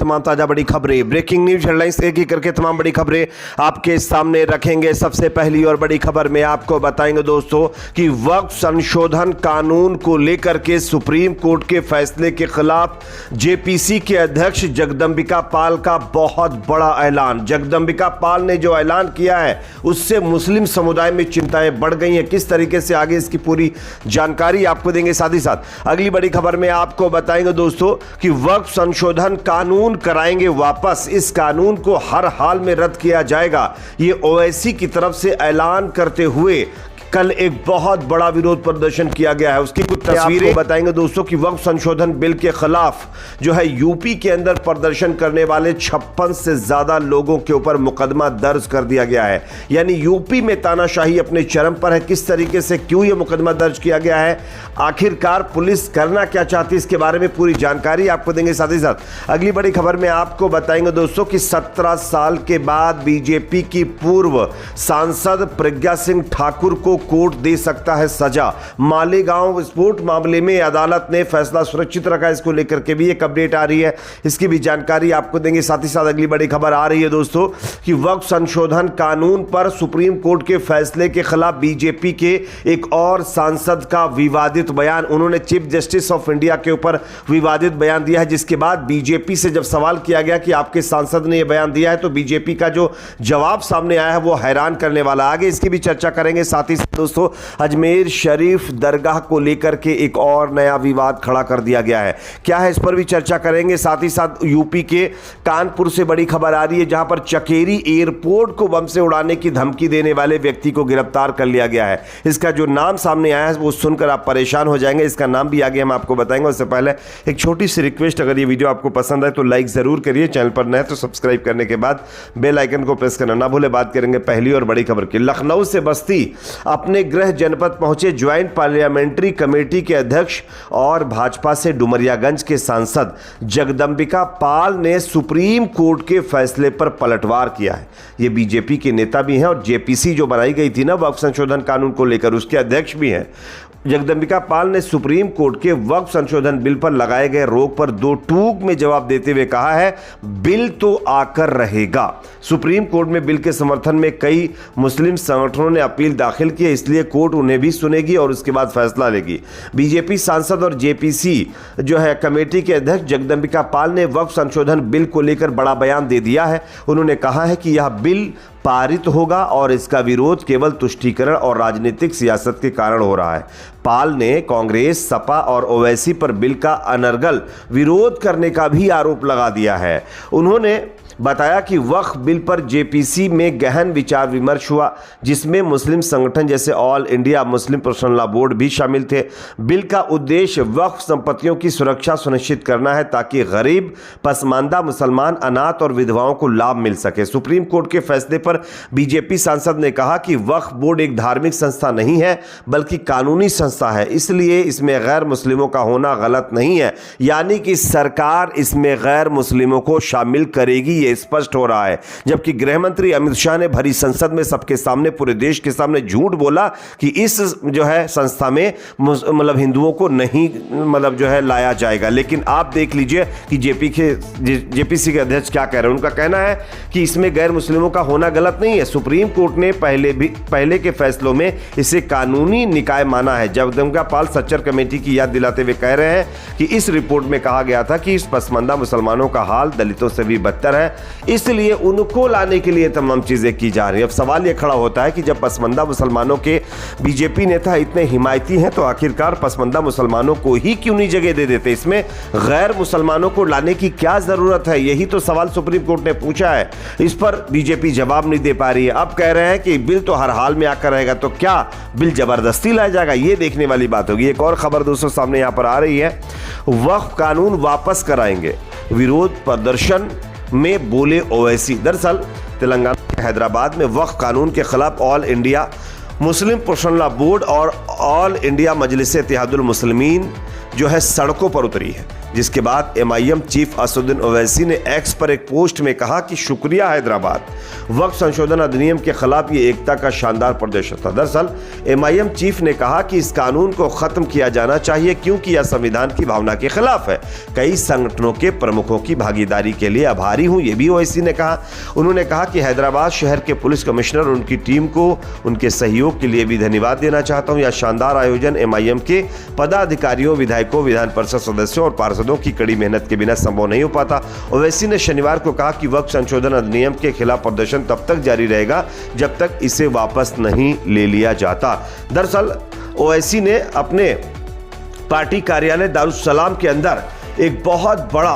तमाम ताजा बड़ी खबरें, ब्रेकिंग न्यूज हेडलाइंस एक ही करके तमाम बड़ी खबरें आपके सामने रखेंगे। सबसे पहली और बड़ी खबर में आपको बताएंगे दोस्तों कि वक्फ संशोधन कानून को लेकर के सुप्रीम कोर्ट के फैसले के खिलाफ जेपीसी के अध्यक्ष जगदंबिका पाल का बहुत बड़ा ऐलान। जगदंबिका पाल ने जो ऐलान किया है उससे मुस्लिम समुदाय में चिंताएं बढ़ गई हैं। किस तरीके से आगे इसकी पूरी जानकारी आपको देंगे। साथ ही साथ अगली बड़ी खबर में आपको बताएंगे दोस्तों कि वक्फ संशोधन कानून कराएंगे वापस, इस कानून को हर हाल में रद्द किया जाएगा, ये ओवैसी की तरफ से ऐलान करते हुए कल एक बहुत बड़ा विरोध प्रदर्शन किया गया है। उसकी कुछ तस्वीरें बताएंगे दोस्तों कि वक्फ संशोधन बिल के खिलाफ जो है यूपी के अंदर प्रदर्शन करने वाले 56 से ज्यादा लोगों के ऊपर मुकदमा दर्ज कर दिया गया है। यानी यूपी में तानाशाही अपने चरम पर है। किस तरीके से, क्यों यह मुकदमा दर्ज किया गया है, आखिरकार पुलिस करना क्या चाहती है, इसके बारे में पूरी जानकारी आपको देंगे। साथ ही साथ अगली बड़ी खबर में आपको बताएंगे दोस्तों कि 17 साल के बाद बीजेपी की पूर्व सांसद प्रज्ञा सिंह ठाकुर को कोर्ट दे सकता है सजा। मालेगांव विस्फोट मामले में अदालत ने फैसला सुरक्षित रखा, इसको लेकर के भी एक अपडेट आ रही है, इसकी भी जानकारी आपको देंगे। साथ ही साथ अगली बड़ी खबर आ रही है दोस्तों कि वक्फ संशोधन कानून पर सुप्रीम कोर्ट के फैसले के खिलाफ बीजेपी के एक और सांसद का विवादित बयान। उन्होंने चीफ जस्टिस ऑफ इंडिया के ऊपर विवादित बयान दिया है, जिसके बाद बीजेपी से जब सवाल किया गया कि आपके सांसद ने यह बयान दिया है तो बीजेपी का जो जवाब सामने आया है वो हैरान करने वाला। आगे इसकी भी चर्चा करेंगे। साथ ही दोस्तों अजमेर शरीफ दरगाह को लेकर के एक और नया विवाद खड़ा कर दिया गया है, क्या है इस पर भी चर्चा करेंगे। साथ ही साथ यूपी के कानपुर से बड़ी खबर आ रही है, जहां पर चकेरी एयरपोर्ट को बम से उड़ाने की धमकी देने वाले व्यक्ति को गिरफ्तार कर लिया गया है। इसका जो नाम सामने आया है वो सुनकर आप परेशान हो जाएंगे, इसका नाम भी आगे हम आपको बताएंगे। उससे पहले एक छोटी सी रिक्वेस्ट, अगर ये वीडियो आपको पसंद है तो लाइक जरूर करिए, चैनल पर नए तो सब्सक्राइब करने के बाद बेल आइकन को प्रेस करना ना भूले। बात करेंगे पहली और बड़ी खबर की। लखनऊ से बस्ती अपने गृह जनपद पहुंचे ज्वाइंट पार्लियामेंट्री कमेटी के अध्यक्ष और भाजपा से डुमरियागंज के सांसद जगदंबिका पाल ने सुप्रीम कोर्ट के फैसले पर पलटवार किया है। ये बीजेपी के नेता भी हैं और जेपीसी जो बनाई गई थी ना वक्फ संशोधन कानून को लेकर, उसके अध्यक्ष भी हैं। जगदंबिका पाल ने सुप्रीम कोर्ट के वक्फ संशोधन बिल पर लगाए गए रोक पर दो टूक में जवाब देते हुए कहा है, बिल तो आकर रहेगा। सुप्रीम कोर्ट में बिल के समर्थन में कई मुस्लिम संगठनों ने अपील दाखिल की है, इसलिए कोर्ट उन्हें भी सुनेगी और उसके बाद फैसला लेगी। बीजेपी सांसद और जेपीसी जो है कमेटी के अध्यक्ष जगदंबिका पाल ने वक्फ संशोधन बिल को लेकर बड़ा बयान दे दिया है। उन्होंने कहा है कि यह बिल पारित होगा और इसका विरोध केवल तुष्टीकरण और राजनीतिक सियासत के कारण हो रहा है। पाल ने कांग्रेस, सपा और ओवैसी पर बिल का अनर्गल विरोध करने का भी आरोप लगा दिया है। उन्होंने बताया कि वक्फ बिल पर जेपीसी में गहन विचार विमर्श हुआ, जिसमें मुस्लिम संगठन जैसे all India Muslim personal law board भी शामिल थे। बिल का उद्देश्य वक्फ संपत्तियों की सुरक्षा सुनिश्चित करना है ताकि गरीब, पसमानदा मुसलमान, अनाथ और विधवाओं को लाभ मिल सके। सुप्रीम कोर्ट के फैसले पर बीजेपी सांसद ने कहा कि वक्फ बोर्ड एक धार्मिक संस्था नहीं है बल्कि कानूनी संस्था है, इसलिए इसमें गैर मुस्लिमों का होना गलत नहीं है। यानी कि सरकार इसमें गैर मुस्लिमों को शामिल करेगी, स्पष्ट हो रहा है। जबकि गृह मंत्री अमित शाह ने भरी संसद में सबके सामने, पूरे देश के सामने झूठ बोला कि इस जो है संस्था में मतलब हिंदुओं को नहीं मतलब जो है लाया जाएगा। लेकिन आप देख लीजिए कि जेपीसी के अध्यक्ष क्या कह रहे हैं। उनका कहना है कि इसमें गैर मुस्लिमों का होना गलत नहीं है। सुप्रीम कोर्ट ने पहले के फैसलों में इसे कानूनी निकाय माना है। जगदंबिका पाल सच्चर कमेटी की याद दिलाते हुए कह रहे हैं कि इस रिपोर्ट में कहा गया था कि इस पसमानदा मुसलमानों का हाल दलितों से भी बदतर है, इसलिए उनको लाने के लिए तमाम चीजें की जा रही है। अब सवाल यह खड़ा होता है कि जब पसमानदा मुसलमानों के बीजेपी नेता इतने हिमायती हैं तो आखिरकार पसमानदा मुसलमानों को ही क्यों नहीं जगह दे देते, इसमें गैर मुसलमानों को लाने की क्या जरूरत है, यही तो सवाल सुप्रीम कोर्ट ने पूछा है। इस पर बीजेपी जवाब नहीं दे पा रही है। अब कह रहे हैं कि बिल तो हर हाल में आकर रहेगा, तो क्या बिल जबरदस्ती लाया जाएगा, ये देखने वाली बात होगी। एक और खबर दोस्तों सामने यहां पर आ रही है, वक्फ कानून वापस कराएंगे, विरोध प्रदर्शन में बोले ओवैसी। दरअसल तेलंगाना के हैदराबाद में वक्फ कानून के खिलाफ all India Muslim personal law board और ऑल इंडिया मजलिस इत्तेहादुल मुस्लिमीन जो है सड़कों पर उतरी है, जिसके बाद एमआईएम चीफ असदुद्दीन ओवैसी ने एक्स पर एक पोस्ट में कहा कि शुक्रिया हैदराबाद, वक्फ संशोधन अधिनियम के खिलाफ ये एकता का शानदार प्रदर्शन था। दरअसल एमआईएम चीफ ने कहा कि इस कानून को खत्म किया जाना चाहिए क्योंकि यह संविधान की भावना के खिलाफ है। कई संगठनों के प्रमुखों की भागीदारी के लिए आभारी हूं, ये भी ओवैसी ने कहा। उन्होंने कहा कि हैदराबाद शहर के पुलिस कमिश्नर और उनकी टीम को उनके सहयोग के लिए भी धन्यवाद देना चाहता हूं। यह शानदार आयोजन एमआईएम के पदाधिकारियों, विधायकों, विधान परिषद सदस्यों और पार्षदों की कड़ी मेहनत के बिना संभव नहीं हो पाता। ओवैसी ने शनिवार को कहा कि वक्फ संशोधन अधिनियम के खिलाफ प्रदर्शन तब तक जारी रहेगा जब तक इसे वापस नहीं ले लिया जाता। दरअसल ओवैसी ने अपने पार्टी कार्यालय दारुस्सलाम के अंदर एक बहुत बड़ा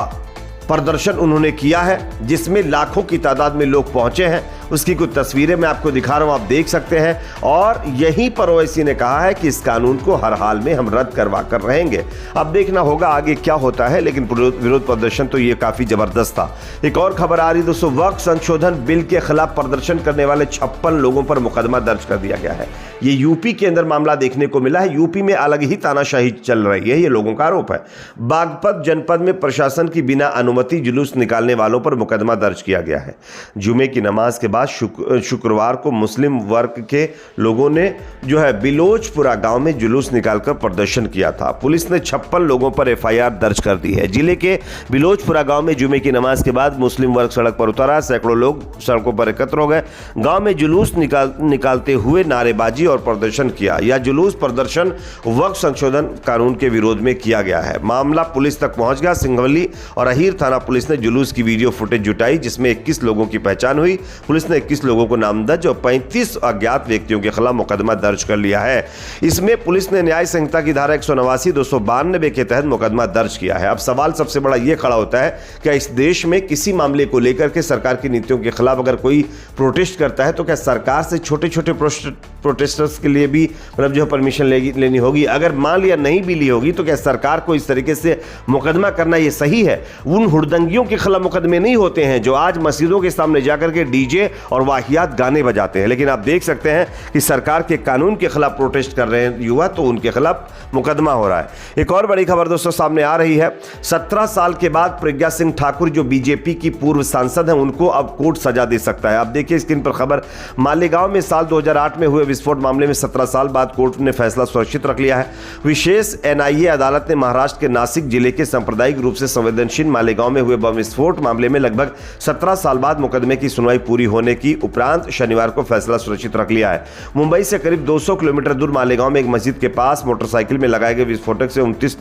प्रदर्शन उन्होंने किया है, जिसमें लाखों की तादाद में लोग पहुंचे हैं। उसकी कुछ तस्वीरें मैं आपको दिखा रहा हूं, आप देख सकते हैं। और यहीं पर ओवैसी ने कहा है कि इस कानून को हर हाल में हम रद्द करवा कर रहेंगे। अब देखना होगा आगे क्या होता है, लेकिन विरोध प्रदर्शन तो ये काफी जबरदस्त था। एक और खबर आ रही दोस्तों, वक्फ संशोधन बिल के खिलाफ प्रदर्शन करने वाले 56 लोगों पर मुकदमा दर्ज कर दिया गया है। ये यूपी के अंदर मामला देखने को मिला है। यूपी में अलग ही तानाशाही चल रही है, ये लोगों का आरोप है। बागपत जनपद में प्रशासन की बिना अनुमति जुलूस निकालने वालों पर मुकदमा दर्ज किया गया है। जुमे की नमाज के बाद शुक्रवार को मुस्लिम वर्ग के लोगों ने जो है बिलोचपुरा गांव में जुलूस निकालकर प्रदर्शन किया था। पुलिस ने 56 लोगों पर एफआईआर दर्ज कर दी है। जिले के बिलोचपुरा गांव में जुमे की नमाज के बाद मुस्लिम वर्ग सड़क पर उतरा। सैकड़ों लोग सड़कों पर एकत्र हो गए। गांव में जुलूस निकालते हुए नारेबाजी और प्रदर्शन किया। यह जुलूस प्रदर्शन वक्फ संशोधन कानून के विरोध में किया गया है। मामला पुलिस तक पहुंच गया। सिंघवली और अहीर थाना पुलिस ने जुलूस की वीडियो फुटेज जुटाई, जिसमें 21 लोगों की पहचान हुई। पुलिस ने 21 लोगों को नामजद और 35 अज्ञात व्यक्तियों के खिलाफ मुकदमा दर्ज कर लिया है। इसमें पुलिस ने न्याय संहिता की धारा 189, 292 के तहत मुकदमा दर्ज किया है। अब सवाल सबसे बड़ा यह खड़ा होता है कि इस देश में किसी मामले को लेकर के सरकार की नीतियों के खिलाफ अगर कोई प्रोटेस्ट करता है तो क्या सरकार से छोटे छोटे प्रोटेस्टर्स के लिए भी मतलब जो परमिशन लेनी होगी? अगर मान लिया नहीं भी ली होगी तो क्या सरकार को इस तरीके से मुकदमा करना यह सही है? उन हुड़दंगियों के खिलाफ मुकदमे नहीं होते हैं जो आज मस्जिदों के सामने जाकर के डीजे और वाहियात गाने बजाते हैं, लेकिन आप देख सकते हैं कि सरकार के कानून के खिलाफ प्रोटेस्ट कर रहे हैं युवा, तो उनके खिलाफ मुकदमा हो रहा है। एक और बड़ी खबर दोस्तों सामने आ रही है। 17 साल के बाद प्रज्ञा सिंह ठाकुर जो बीजेपी की पूर्व सांसद हैं, उनको अब कोर्ट सजा दे सकता है। आप देखिए स्क्रीन पर खबर। मालेगांव में साल 2008 में हुए विस्फोट मामले में 17 साल बाद कोर्ट ने फैसला सुरक्षित रख लिया है। विशेष एनआईए अदालत ने महाराष्ट्र के नासिक जिले के सांप्रदायिक रूप से संवेदनशील मालेगांव में हुए बम विस्फोट मामले में लगभग 17 साल बाद मुकदमे की सुनवाई पूरी होने की उपरांत शनिवार को फैसला सुरक्षित रख लिया है। मुंबई से करीब 200 किलोमीटर दूर मालेगांव में एक मस्जिद के पास मोटरसाइकिल में लगाए गए विस्फोटक से 29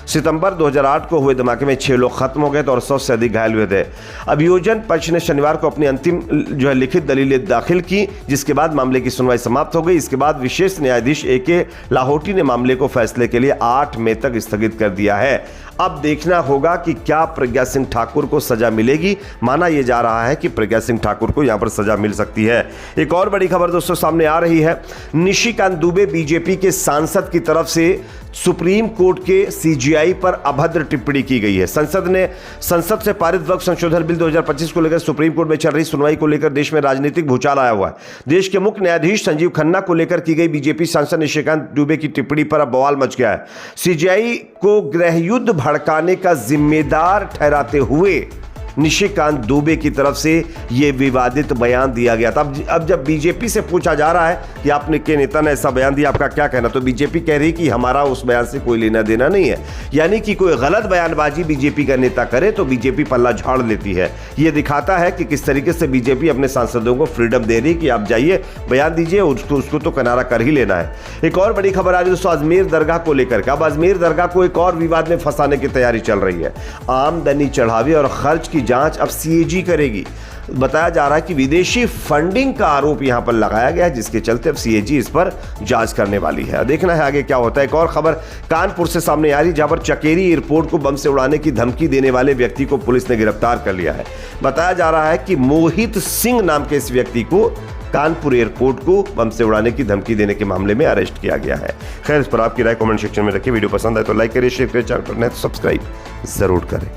सितंबर 2008 को हुए धमाके में 6 लोग खत्म हो गए और 100 से अधिक घायल हुए थे। अभियोजन पक्ष ने शनिवार को अपनी अंतिम जो है लिखित दलीलें दाखिल की, जिसके बाद मामले की सुनवाई समाप्त हो गई। इसके बाद विशेष न्यायाधीश ए.के. लाहोटी ने मामले को फैसले के लिए 8 मई तक स्थगित कर दिया है। अब देखना होगा कि क्या प्रज्ञा सिंह ठाकुर को सजा मिलेगी। माना यह जा रहा है कि प्रज्ञा सिंह ठाकुर को यहां पर सजा मिल सकती है। एक और बड़ी खबर दोस्तों सामने आ रही है। निशिकांत दुबे बीजेपी के सांसद की तरफ से सुप्रीम कोर्ट के सीजीआई पर अभद्र टिप्पणी की गई है। संसद से पारित वक्फ संशोधन बिल 2025 को लेकर सुप्रीम कोर्ट में चल रही सुनवाई को लेकर देश में राजनीतिक भूचाल आया हुआ है। देश के मुख्य न्यायाधीश संजीव खन्ना को लेकर की गई बीजेपी सांसद निशिकांत दुबे की टिप्पणी पर अब बवाल मच गया है। सीजीआई को गृहयुद्ध भड़काने का जिम्मेदार ठहराते हुए निशिकांत दुबे की तरफ से यह विवादित बयान दिया गया था। अब जब बीजेपी से पूछा जा रहा है कि आपने के नेता ने ऐसा बयान दिया, आपका क्या कहना, तो बीजेपी कह रही कि हमारा उस बयान से कोई लेना देना नहीं है। यानी कि कोई गलत बयानबाजी बीजेपी का नेता करे तो बीजेपी पल्ला झाड़ लेती है। यह दिखाता है कि किस तरीके से बीजेपी अपने सांसदों को फ्रीडम दे रही कि आप जाइए बयान दीजिए, उसको तो किनारा कर ही लेना है। एक और बड़ी खबर आ रही है दोस्तों अजमेर दरगाह को लेकर। अब अजमेर दरगाह को एक और विवाद में फंसाने की तैयारी चल रही है। आमदनी चढ़ावे और खर्च की जांच अब सीएजी करेगी। बताया जा रहा है कि विदेशी फंडिंग का आरोप यहां पर लगाया गया है, जिसके चलते अब सीएजी इस पर जांच करने वाली है। देखना है आगे क्या होता है। एक और खबर कानपुर से सामने आ रही, जहां पर चकेरी एयरपोर्ट को बम से उड़ाने की धमकी देने वाले व्यक्ति को पुलिस ने गिरफ्तार कर लिया है। बताया जा रहा है कि मोहित सिंह नाम के इस व्यक्ति को कानपुर एयरपोर्ट को बम से उड़ाने की धमकी देने के मामले में अरेस्ट किया गया है। खैर, इस पर आपकी राय कमेंट सेक्शन में रखिए। वीडियो पसंद आए तो लाइक करिए, शेयर करिए, चैनल पर नए तो सब्सक्राइब जरूर करें।